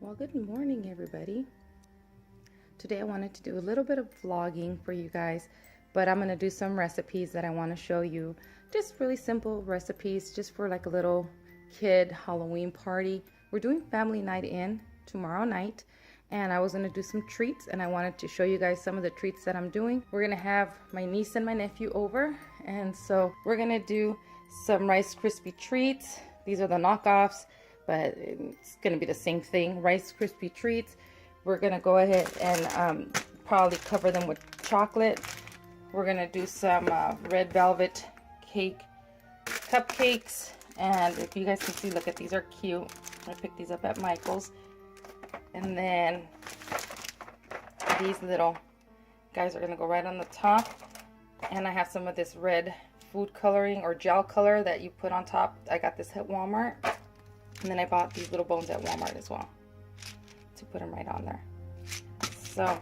Well, good morning, everybody. Today I wanted to do a little bit of vlogging for you guys, but I'm going to do some recipes that I want to show you. Just really simple recipes, just for like a little kid Halloween party. We're doing family night in tomorrow night, and I was going to do some treats, and I wanted to show you guys some of the treats that I'm doing. We're going to have my niece and my nephew over, and so we're going to do some Rice Krispie treats. These are the knockoffs, but it's going to be the same thing. Rice Krispie treats. We're going to go ahead and probably cover them with chocolate. We're going to do some red velvet cake cupcakes. And if you guys can see, look at these, are cute. I picked these up at Michael's. And then these little guys are going to go right on the top. And I have some of this red food coloring or gel color that you put on top. I got this at Walmart. And then I bought these little bones at Walmart as well to put them right on there. So,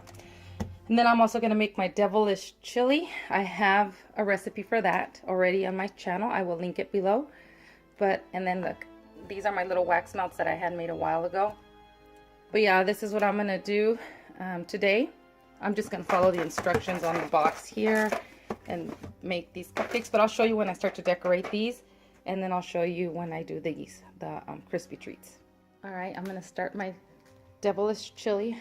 and then I'm also going to make my devilish chili. I have a recipe for that already on my channel. I will link it below. And then look, these are my little wax melts that I had made a while ago. But yeah, this is what I'm going to do today. I'm just going to follow the instructions on the box here and make these cupcakes. But I'll show you when I start to decorate these. And then I'll show you when I do these, the crispy treats. All right, I'm gonna start my devilish chili.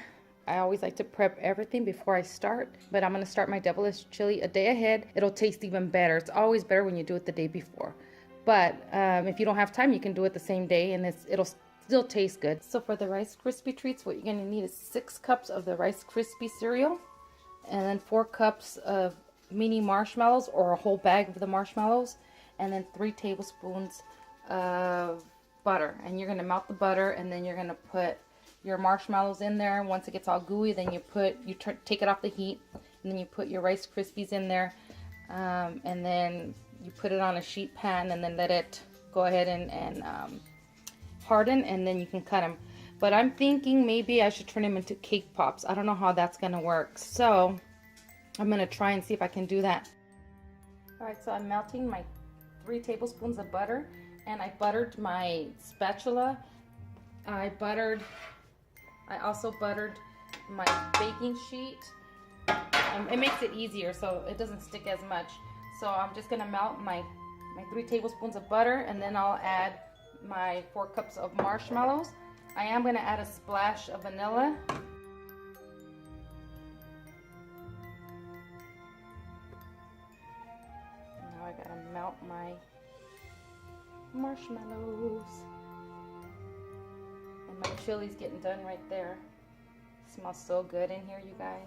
I always like to prep everything before I start, but I'm gonna start my devilish chili a day ahead. It'll taste even better. It's always better when you do it the day before. But if you don't have time, you can do it the same day and it'll still taste good. So for the Rice Krispie treats, what you're gonna need is 6 cups of the Rice Krispie cereal, and then 4 cups of mini marshmallows or a whole bag of the marshmallows, and then 3 tablespoons of butter. And you're going to melt the butter, and then you're going to put your marshmallows in there. Once it gets all gooey, then take it off the heat, and then you put your Rice Krispies in there, and then you put it on a sheet pan, and then let it go ahead and harden, and then you can cut them. But I'm thinking maybe I should turn them into cake pops. I don't know how that's going to work, so I'm going to try and see if I can do that. Alright, so I'm melting my 3 tablespoons of butter, and I buttered my spatula. I also buttered my baking sheet. It makes it easier so it doesn't stick as much. So I'm just gonna melt my 3 tablespoons of butter, and then I'll add my 4 cups of marshmallows. I am gonna add a splash of vanilla. Now I gotta melt my marshmallows, and my chili's getting done right there. It smells so good in here, you guys.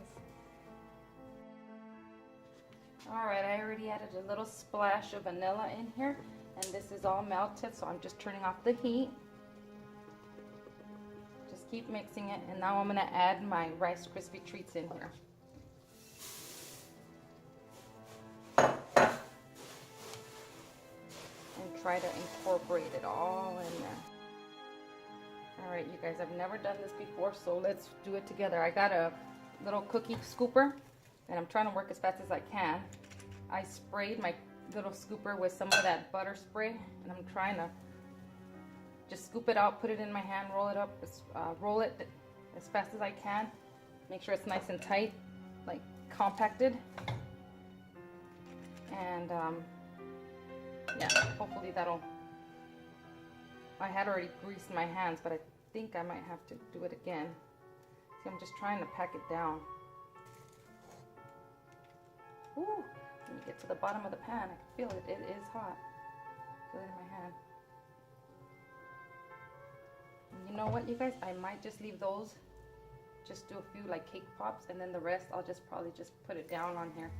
Alright, I already added a little splash of vanilla in here, and this is all melted, so I'm just turning off the heat. Just keep mixing it, and now I'm going to add my Rice Krispie treats in here. Try to incorporate it all in there. Alright, you guys, I've never done this before, so let's do it together. I got a little cookie scooper, and I'm trying to work as fast as I can. I sprayed my little scooper with some of that butter spray, and I'm trying to just scoop it out, put it in my hand, roll it up, roll it as fast as I can. Make sure it's nice and tight, like compacted. And yeah, hopefully that'll... I had already greased my hands, but I think I might have to do it again. See, I'm just trying to pack it down. Ooh, when you get to the bottom of the pan, I can feel it. It is hot. Feel it in my hand. And you know what, you guys? I might just leave those. Just do a few like cake pops, and then the rest I'll just probably just put it down on here.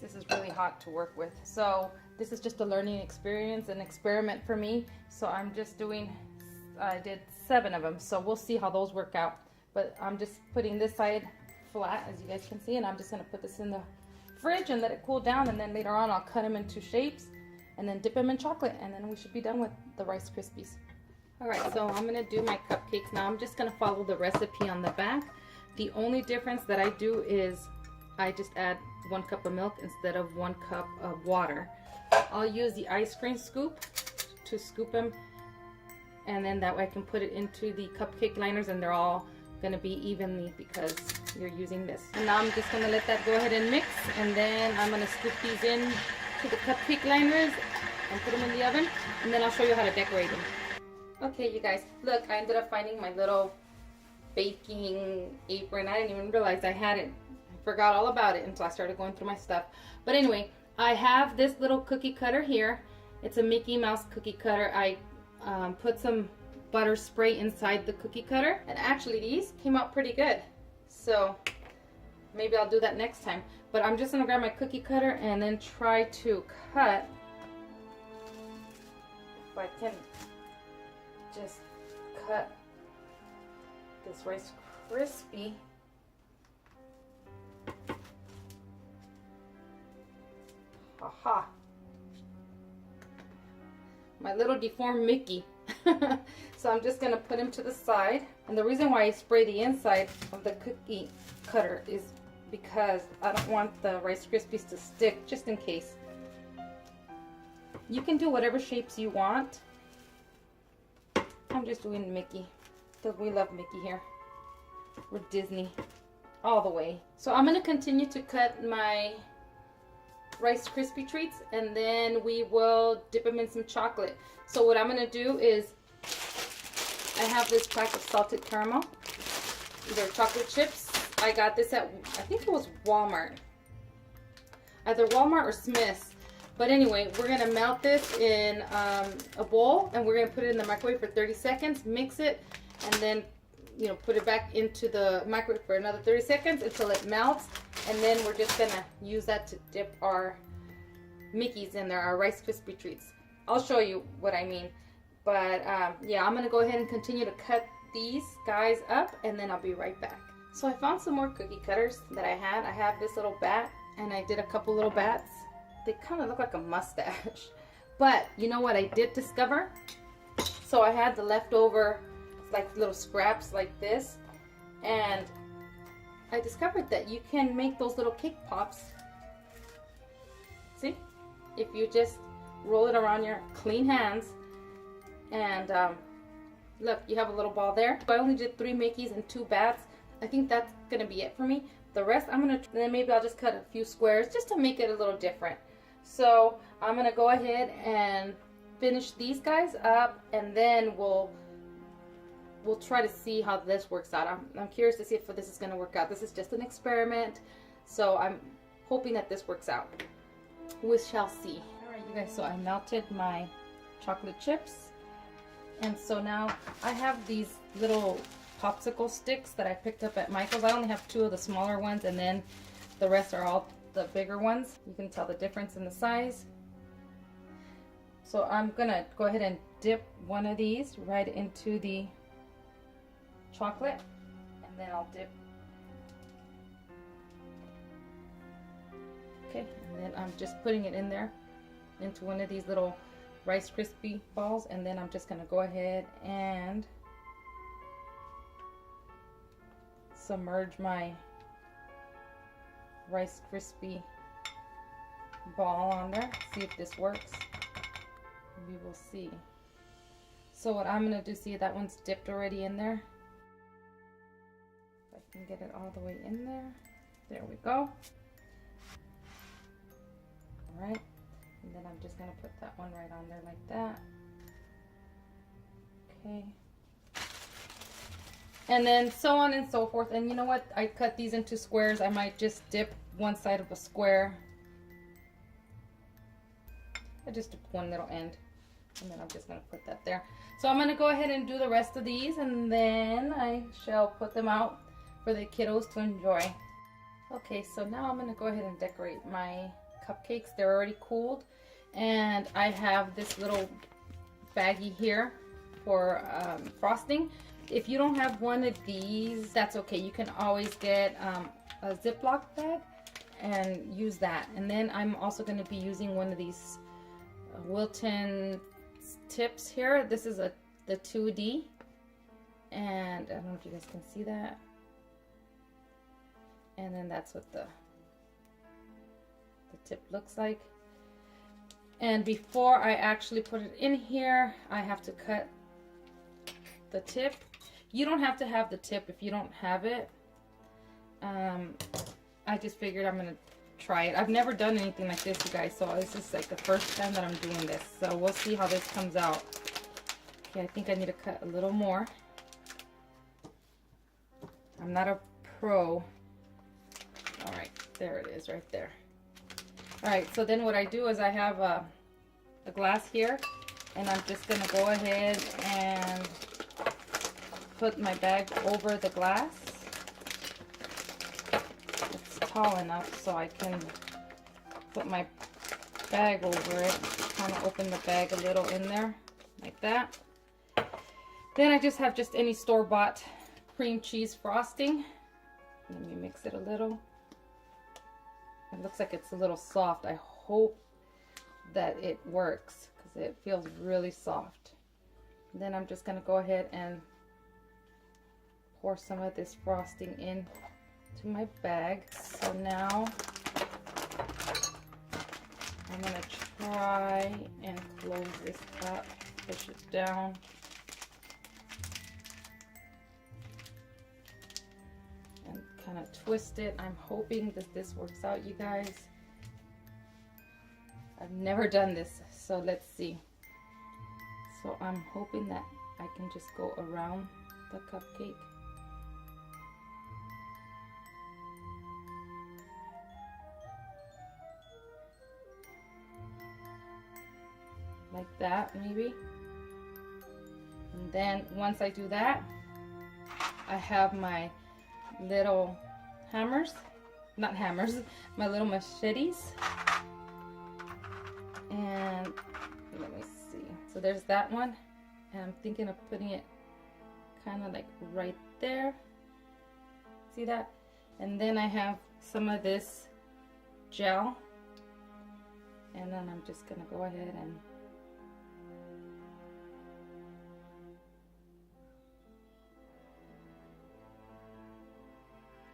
This is really hot to work with. So this is just a learning experience, an experiment for me. So I'm just doing, I did 7 of them. So we'll see how those work out. But I'm just putting this side flat, as you guys can see, and I'm just gonna put this in the fridge and let it cool down, and then later on I'll cut them into shapes and then dip them in chocolate, and then we should be done with the Rice Krispies. All right, so I'm gonna do my cupcakes now. I'm just gonna follow the recipe on the back. The only difference that I do is I just add 1 cup of milk instead of 1 cup of water. I'll use the ice cream scoop to scoop them and then that way I can put it into the cupcake liners and they're all gonna be evenly because you're using this. And now I'm just gonna let that go ahead and mix, and then I'm gonna scoop these in to the cupcake liners and put them in the oven, and then I'll show you how to decorate them. Okay, you guys, look, I ended up finding my little baking apron. I didn't even realize I had it. I forgot all about it until I started going through my stuff. But anyway, I have this little cookie cutter here. It's a Mickey Mouse cookie cutter. I put some butter spray inside the cookie cutter, and actually these came out pretty good. So maybe I'll do that next time. But I'm just gonna grab my cookie cutter and then try to cut, if I can just cut this Rice Krispie. Haha. My little deformed Mickey. So I'm just gonna put him to the side. And the reason why I spray the inside of the cookie cutter is because I don't want the Rice Krispies to stick, just in case. You can do whatever shapes you want. I'm just doing Mickey, because we love Mickey here. We're Disney all the way. So I'm gonna continue to cut my Rice Krispie treats, and then we will dip them in some chocolate. So what I'm gonna do is, I have this pack of salted caramel. These are chocolate chips. I got this at, I think it was Walmart. Either Walmart or Smith's. But anyway, we're gonna melt this in a bowl, and we're gonna put it in the microwave for 30 seconds, mix it, and then, you know, put it back into the microwave for another 30 seconds until it melts. And then we're just gonna use that to dip our Mickeys in there, our Rice Krispie treats. I'll show you what I mean. But yeah, I'm gonna go ahead and continue to cut these guys up, and then I'll be right back. So I found some more cookie cutters that I had. I have this little bat, and I did a couple little bats. They kind of look like a mustache. But you know what I did discover? So I had the leftover, like little scraps like this, and I discovered that you can make those little cake pops. See? If you just roll it around your clean hands, and look, you have a little ball there. I only did 3 Mickeys and 2 bats. I think that's gonna be it for me. The rest I'm gonna, then maybe I'll just cut a few squares just to make it a little different. So I'm gonna go ahead and finish these guys up, and then we'll try to see how this works out. I'm curious to see if this is gonna work out. This is just an experiment, so I'm hoping that this works out. We shall see. All right, you guys, so I melted my chocolate chips, and so now I have these little popsicle sticks that I picked up at Michael's. I only have 2 of the smaller ones, and then the rest are all the bigger ones. You can tell the difference in the size. So I'm gonna go ahead and dip one of these right into the chocolate, and then I'll dip. Okay, and then I'm just putting it in there into one of these little Rice Krispie balls, and then I'm just gonna go ahead and submerge my Rice Krispie ball on there. See if this works. We will see. So what I'm gonna do, see that one's dipped already in there. If I can get it all the way in there. There we go. Alright. And then I'm just gonna put that one right on there like that. Okay. And then so on and so forth. And you know what? I cut these into squares. I might just dip one side of a square. I just dip one little end. And then I'm just going to put that there. So I'm going to go ahead and do the rest of these, and then I shall put them out for the kiddos to enjoy. Okay, so now I'm going to go ahead and decorate my cupcakes. They're already cooled. And I have this little baggie here for frosting. If you don't have one of these, that's okay. You can always get a Ziploc bag and use that. And then I'm also going to be using one of these Wilton tips here. This is the 2D, and I don't know if you guys can see that. And then that's what the tip looks like. And before I actually put it in here, I have to cut the tip. You don't have to have the tip if you don't have it. I just figured I'm gonna try it. I've never done anything like this, you guys, so this is like the first time that I'm doing this. So we'll see how this comes out. Okay, I think I need to cut a little more. I'm not a pro. All right, there it is right there. All right, so then what I do is I have a glass here, and I'm just gonna go ahead and put my bag over the glass. It's tall enough so I can put my bag over it, kind of open the bag a little in there, like that. Then I just have any store-bought cream cheese frosting. Let me mix it a little. It looks like it's a little soft. I hope that it works because it feels really soft. Then I'm just going to go ahead and pour some of this frosting in to my bag. So now I'm going to try and close this up, push it down. Kind of twist it. I'm hoping that this works out, you guys. I've never done this, so let's see. So I'm hoping that I can just go around the cupcake. Like that, maybe. And then once I do that, I have my little hammers, not hammers, my little machetes. And let me see. So there's that one. And I'm thinking of putting it kind of like right there. See that? And then I have some of this gel. And then I'm just gonna go ahead and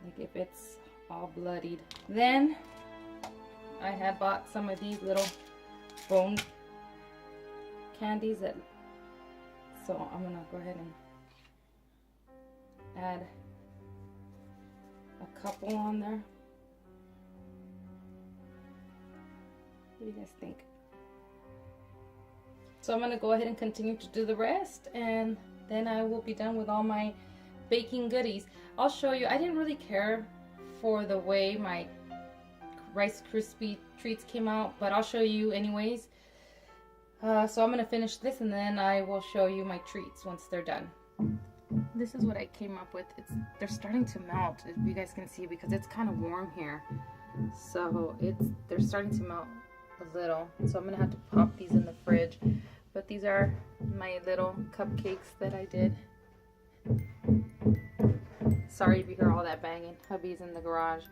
like if it's all bloodied. Then I had bought some of these little bone candies that, so I'm gonna go ahead and add a couple on there. What do you guys think? So I'm gonna go ahead and continue to do the rest, and then I will be done with all my baking goodies. I'll show you. I didn't really care for the way my Rice Krispie treats came out, but I'll show you anyways. So I'm gonna finish this and then I will show you my treats once they're done. This is what I came up with. They're starting to melt, if you guys can see, because it's kind of warm here. So they're starting to melt a little. So I'm gonna have to pop these in the fridge. But these are my little cupcakes that I did. Sorry if you hear all that banging. Hubby's in the garage.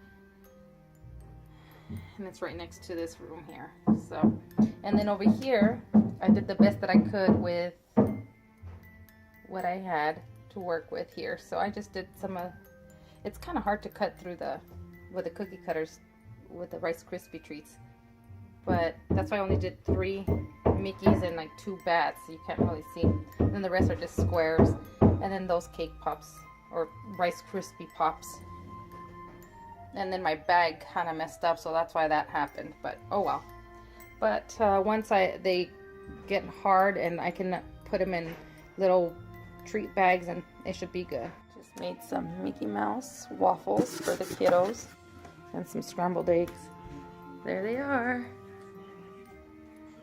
And it's right next to this room here. So, and then over here, I did the best that I could with what I had to work with here. So I just did some of, it's kind of hard to cut through with the cookie cutters with the Rice Krispie treats. But that's why I only did 3 Mickeys and like 2 bats, so you can't really see. And then the rest are just squares. And then those cake pops, or Rice Krispie pops. And then my bag kind of messed up, so that's why that happened. But oh well. But once they get hard and I can put them in little treat bags, and it should be good. Just made some Mickey Mouse waffles for the kiddos and some scrambled eggs. There they are.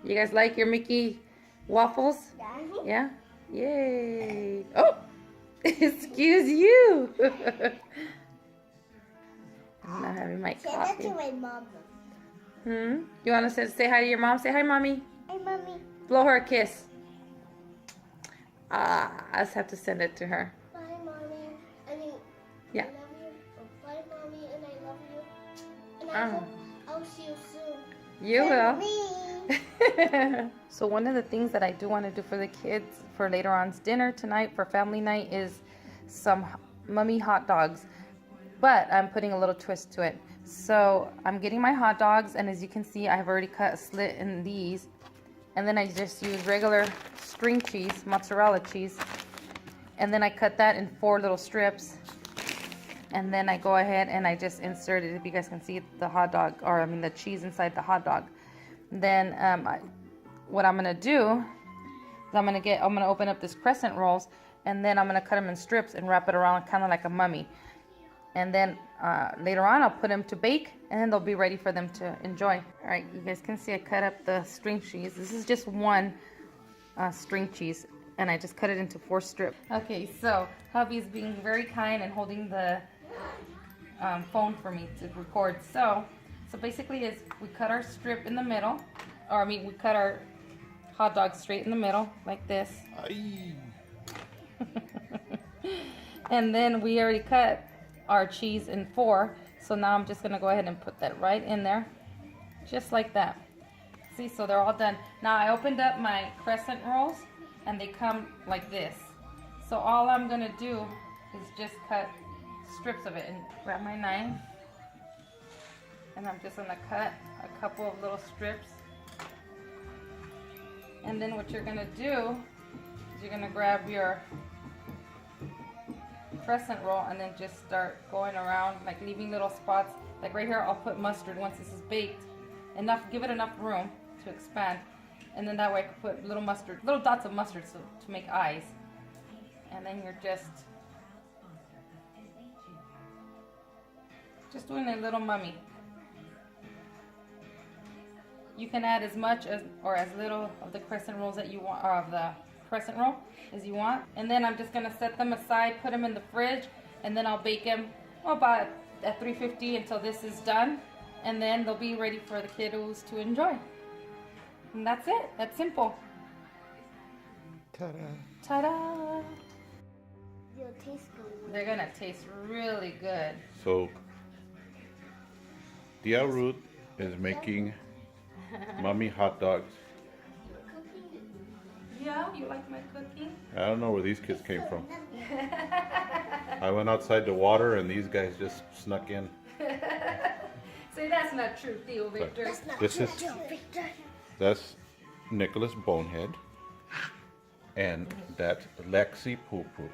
You guys like your Mickey waffles? Yeah? Yay. Oh! Excuse you. I'm not having my coffee. Say that to my mom. You want to say hi to your mom? Say hi, Mommy. Hi, Mommy. Blow her a kiss. I just have to send it to her. Bye, Mommy. Yeah. I love you. Bye, Mommy, and I love you. And I hope I'll see you soon. You will. Me. So one of the things that I do want to do for the kids for later on's dinner tonight for family night is some Mummy hot dogs. But I'm putting a little twist to it. So I'm getting my hot dogs, and as you can see, I've already cut a slit in these. And then I just use regular string cheese, mozzarella cheese. And then I cut that in 4 little strips. And then I go ahead and I just insert it, if you guys can see the hot dog, or I mean the cheese inside the hot dog. Then what I'm gonna do is I'm gonna open up this crescent rolls, and then I'm gonna cut them in strips and wrap it around kind of like a mummy. And then later on I'll put them to bake, and then they'll be ready for them to enjoy. All right, you guys can see I cut up the string cheese. This is just 1 string cheese, and I just cut it into 4 strips. Okay, so hubby's being very kind and holding the phone for me to record. So basically is we cut our strip in the middle, or I mean we cut our hot dog straight in the middle like this. And then we already cut our cheese in 4, so now I'm just gonna go ahead and put that right in there, just like that. See, so they're all done. Now I opened up my crescent rolls, and they come like this. So all I'm gonna do is just cut strips of it, and grab my knife, and I'm just gonna cut a couple of little strips. And then what you're gonna do is you're gonna grab your crescent roll and then just start going around, like leaving little spots. Like right here, I'll put mustard once this is baked. Give it enough room to expand. And then that way I can put little dots of mustard to make eyes. And then you're just doing a little mummy. You can add as much or as little of the crescent rolls that you want, or of the crescent roll as you want. And then I'm just gonna set them aside, put them in the fridge, and then I'll bake them about at 350 until this is done. And then they'll be ready for the kiddos to enjoy. And that's it. That's simple. Ta-da. Ta-da! They'll taste good. They're gonna taste really good. So, Tia Ruth is making mummy hot dogs. Yeah, you like my cooking? I don't know where these kids came from. I went outside to water and these guys just snuck in. Say that's not true, Theo Victor. That's not This true, is- Joe Victor. That's Nicholas Bonehead. And that's Lexi Poo Poo.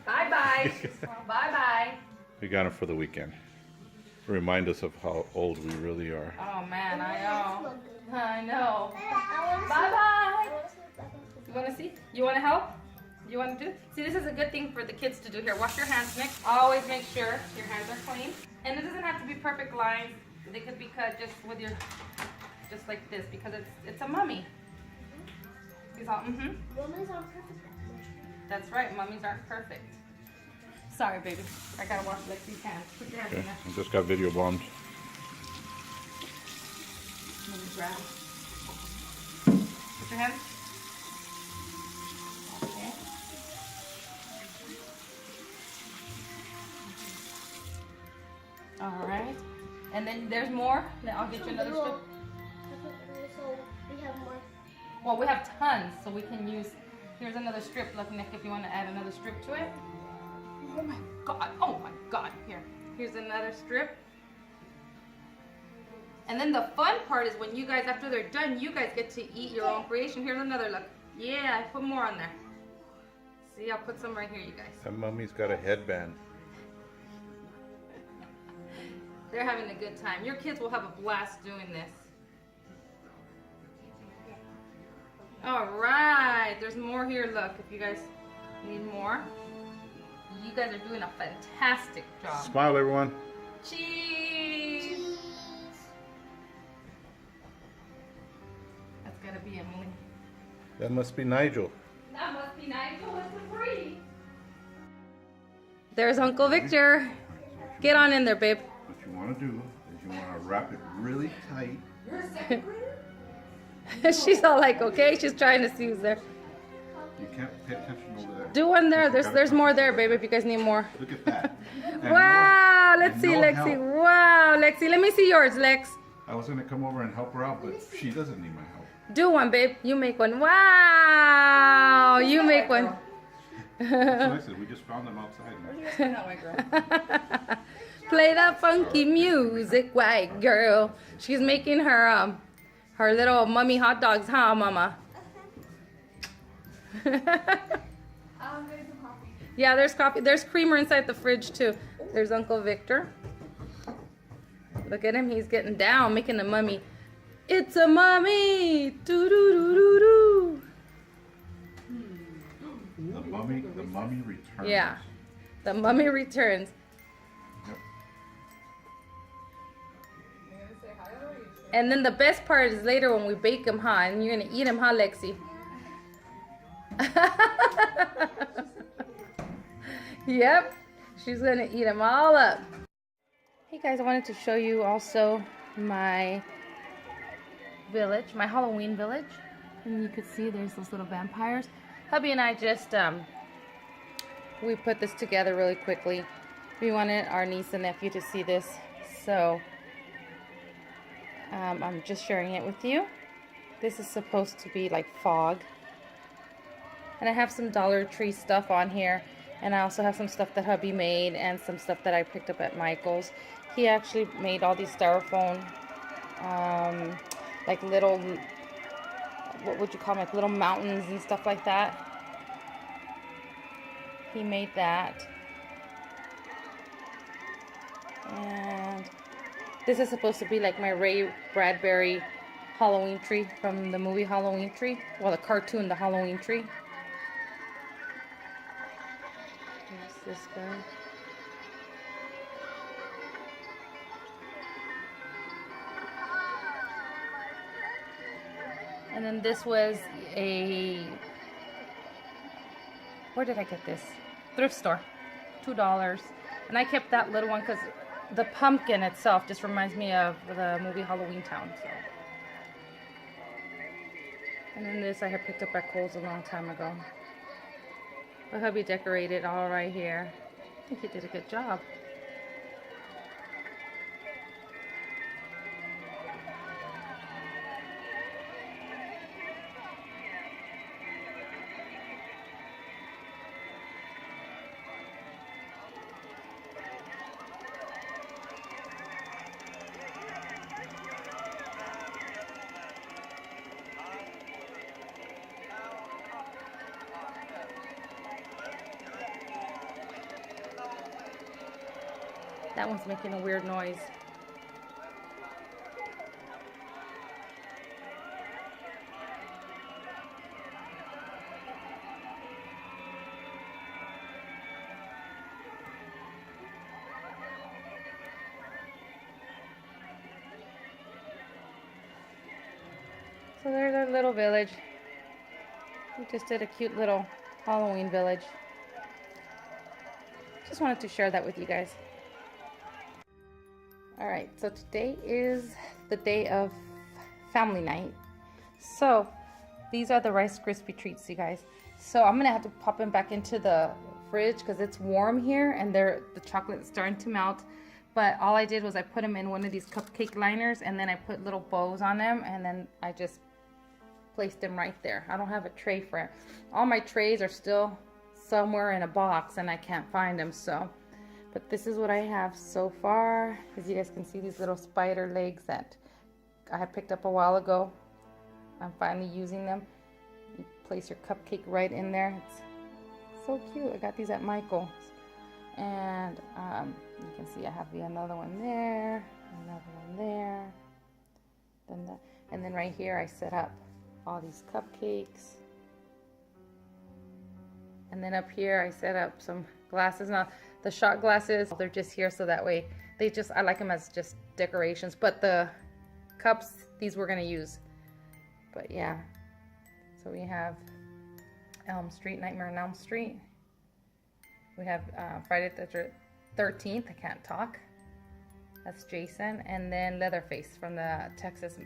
Bye-bye. Bye-bye. We got them for the weekend. Remind us of how old we really are. Oh, man, I That's know. one good. I know. I Bye-bye. wanna see what that one's You want to see? You want to help? You want to do? See, this is a good thing for the kids to do. Here, wash your hands, Nick. Always make sure your hands are clean. And it doesn't have to be perfect lines. They could be cut just with your, just like this, because it's a mummy. It's all, Mummies aren't perfect. That's right, mummies aren't perfect. Sorry, baby. I gotta wash Lexi's hands. Put your hands Okay, in there. I just got video bombed. Let me grab. Put your hands. Okay. All right. And then there's more. Then I'll get you another strip. So we have more. Well, we have tons, so we can use. Here's another strip. Look, Nick, if you want to add another strip to it. Oh my God! Oh my God! Here's another strip. And then the fun part is when you guys, after they're done, you guys get to eat your own creation. Here's another look. Yeah, I put more on there. See, I'll put some right here, you guys. That mummy's got a headband. They're having a good time. Your kids will have a blast doing this. All right, there's more here. Look, if you guys need more. You guys are doing a fantastic job. Smile, everyone. Cheese! Cheese. That's gotta be Emily. That must be Nigel. That must be Nigel. It's free. There's Uncle Victor. Get on in there, babe. What you want to do is you want to wrap it really tight. You're a second grader? She's all like, okay, she's trying to see who's there. You can't pay attention over there. Do one there. There's more there, babe, if you guys need more. Look at that. And Wow, no- let's and see, no Lexi. help. Wow, Lexi, let me see yours, Lex. I was going to come over and help her out, but she doesn't need my help. Do one, babe. You make one. Wow, you make one. That's what I said. We just found them outside. Play that funky music, white girl. She's making her her little mummy hot dogs, huh, Mama? There's some coffee. Yeah, there's coffee. There's creamer inside the fridge too. There's Uncle Victor. Look at him. He's getting down, making the mummy. It's a mummy. Doo doo doo doo doo. The mummy returns. Yeah, the mummy returns. Yep. And then the best part is later when we bake them, huh? And you're gonna eat them, huh, Lexi? Yep, she's gonna eat them all up. Hey guys, I wanted to show you also my village, my Halloween village. And you could see there's those little vampires. Hubby and I just, we put this together really quickly. We wanted our niece and nephew to see this, so I'm just sharing it with you. This is supposed to be like fog. And I have some Dollar Tree stuff on here. And I also have some stuff that hubby made and some stuff that I picked up at Michael's. He actually made all these styrofoam, like little, what would you call them, like little mountains and stuff like that. He made that. And this is supposed to be like my Ray Bradbury Halloween tree from the movie Halloween Tree. Well, the cartoon, the Halloween Tree. There's this guy. And then this was a, where did I get this? Thrift store, $2. And I kept that little one because the pumpkin itself just reminds me of the movie Halloween Town. So. And then this I had picked up at Kohl's a long time ago. My hubby decorated all right here. I think he did a good job. That one's making a weird noise. So there's our little village. We just did a cute little Halloween village. Just wanted to share that with you guys. Alright, so today is the day of family night. So, these are the Rice Krispie treats, you guys. So, I'm going to have to pop them back into the fridge because it's warm here and the chocolate is starting to melt. But all I did was I put them in one of these cupcake liners and then I put little bows on them and then I just placed them right there. I don't have a tray for it. All my trays are still somewhere in a box and I can't find them, so... But this is what I have so far. As you guys can see, these little spider legs that I had picked up a while ago. I'm finally using them. You place your cupcake right in there. It's so cute. I got these at Michael's. And you can see I have another one there, another one there. And then right here I set up all these cupcakes. And then up here I set up some glasses. Now the shot glasses, they're just here so that way I like them as just decorations. But the cups, these we're gonna use. But yeah, so we have Elm Street, Nightmare on Elm Street. We have Friday the 13th, I can't talk. That's Jason. And then Leatherface from the Texas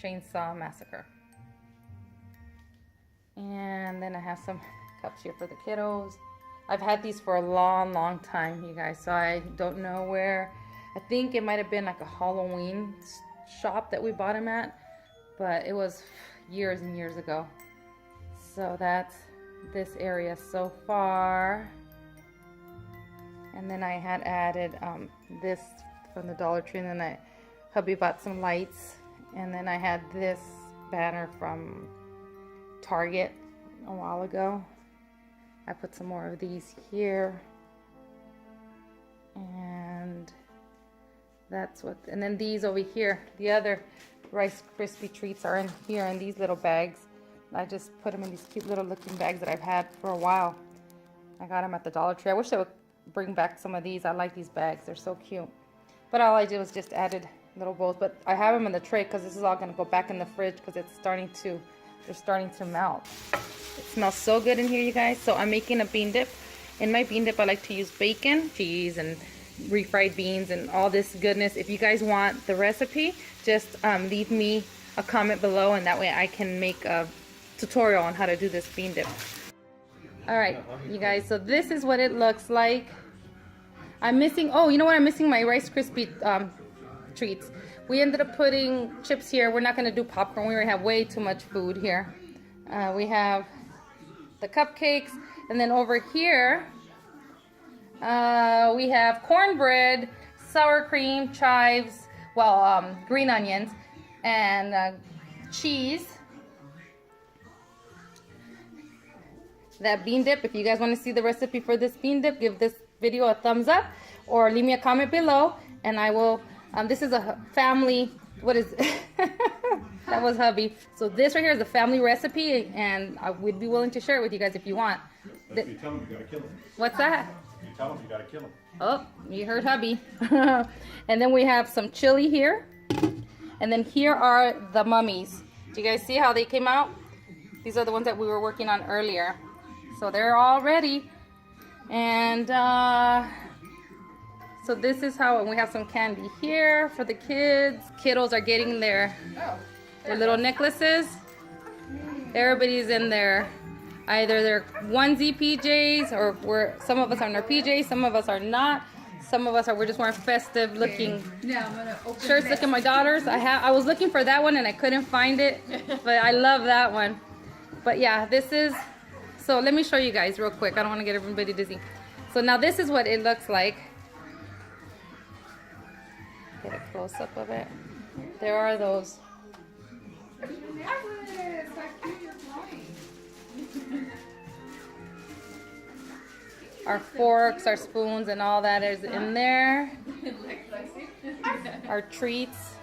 Chainsaw Massacre. And then I have some cups here for the kiddos. I've had these for a long time, you guys, so I don't know where. I think it might have been like a Halloween shop that we bought them at, but it was years and years ago. So that's this area so far. And then I had added this from the Dollar Tree, and then hubby bought some lights, and then I had this banner from Target. a while ago. I put some more of these here. And that's what, and then these over here, the other Rice Krispie treats are in here in these little bags. I just put them in these cute little looking bags that I've had for a while. I got them at the Dollar Tree. I wish I would bring back some of these. I like these bags. They're so cute. But all I did was just added little bowls. But I have them in the tray because this is all going to go back in the fridge because they're starting to melt. It smells so good in here, you guys. So I'm making a bean dip. In my bean dip, I like to use bacon, cheese, and refried beans and all this goodness. If you guys want the recipe, just leave me a comment below, and that way I can make a tutorial on how to do this bean dip. All right, you guys, so this is what it looks like. I'm missing, oh, you know what? I'm missing my Rice Krispie treats. We ended up putting chips here. We're not going to do popcorn. We already have way too much food here. We have the cupcakes, and then over here we have cornbread, sour cream, chives, well, green onions, and cheese. That bean dip, if you guys want to see the recipe for this bean dip, give this video a thumbs up or leave me a comment below, and I will, this is a family, what is that was hubby. So this right here is a family recipe, and I would be willing to share it with you guys if you want. If you tell them, you gotta kill them. What's that? You tell them, you gotta kill them. Oh, you heard hubby. And then we have some chili here. And then here are the mummies. Do you guys see how they came out? These are the ones that we were working on earlier. So they're all ready. And so this is how, and we have some candy here for the kids. Kiddos are getting their little necklaces. Everybody's in there. Either their onesie PJs, or some of us are in our PJs, some of us are not. Some of us we're just wearing festive looking shirts. Look at my daughters. I was looking for that one and I couldn't find it, but I love that one. But yeah, this is, so let me show you guys real quick. I don't want to get everybody dizzy. So now this is what it looks like. Get a close up of it. There are those. Our forks, our spoons, and all that is in there. Our treats.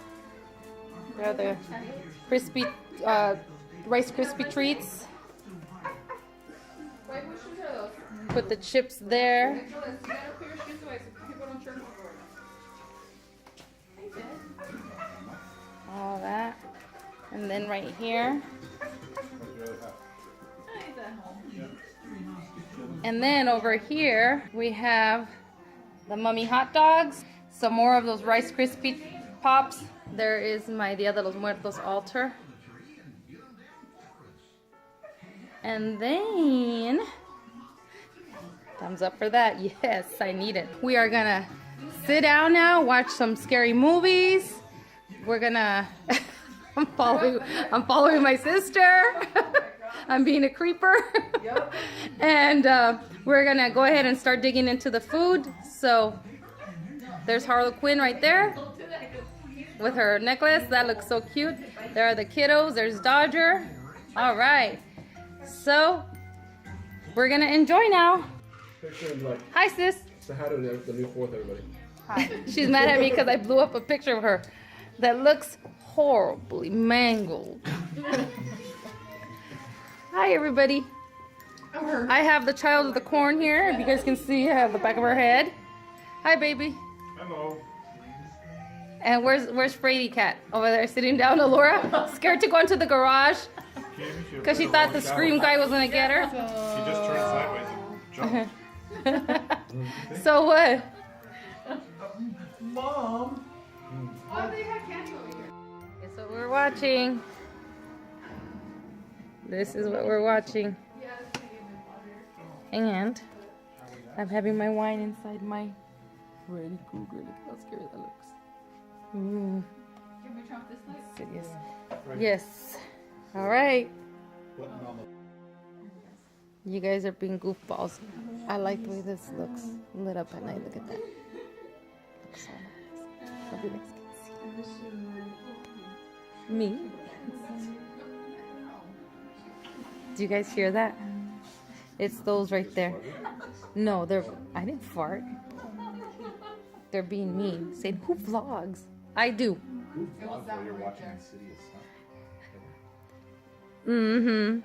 They're the crispy, Rice Krispie treats. Put the chips there. All that. And then right here. And then over here we have the mummy hot dogs, some more of those Rice Krispie pops. There is my Dia de los Muertos altar. And then, thumbs up for that. Yes, I need it. We are gonna sit down now, watch some scary movies. We're gonna, I'm following my sister. I'm being a creeper. Yep. And we're gonna go ahead and start digging into the food. So there's Harlequin right there with her necklace. That looks so cute. There are the kiddos. There's Dodger. All right. So we're gonna enjoy now. Hi, sis. Say hi to the new fourth, everybody. Hi. She's mad at me because I blew up a picture of her that looks horribly mangled. Hi, everybody. I have the child of the corn here. If you guys can see, I have the back of her head. Hi, baby. Hello. And where's Frady Cat? Over there sitting down. Laura, scared to go into the garage because she thought the scream guy was gonna get her. She just turned sideways and jumped. So what? Mom. Oh, they have candy over here. Guess what we're watching. This is what we're watching. And I'm having my wine inside my Freddy Krueger. Look how scary that looks. Ooh. Can we trump this night? Yes. Yes. All right. You guys are being goofballs. I like the way this looks lit up at night. Look at that. Looks so nice. Hope you guys can see. Me? Do you guys hear that? It's those right there. No, I didn't fart. They're being mean. Saying, who vlogs? I do. It was that one right there. Mm-hmm.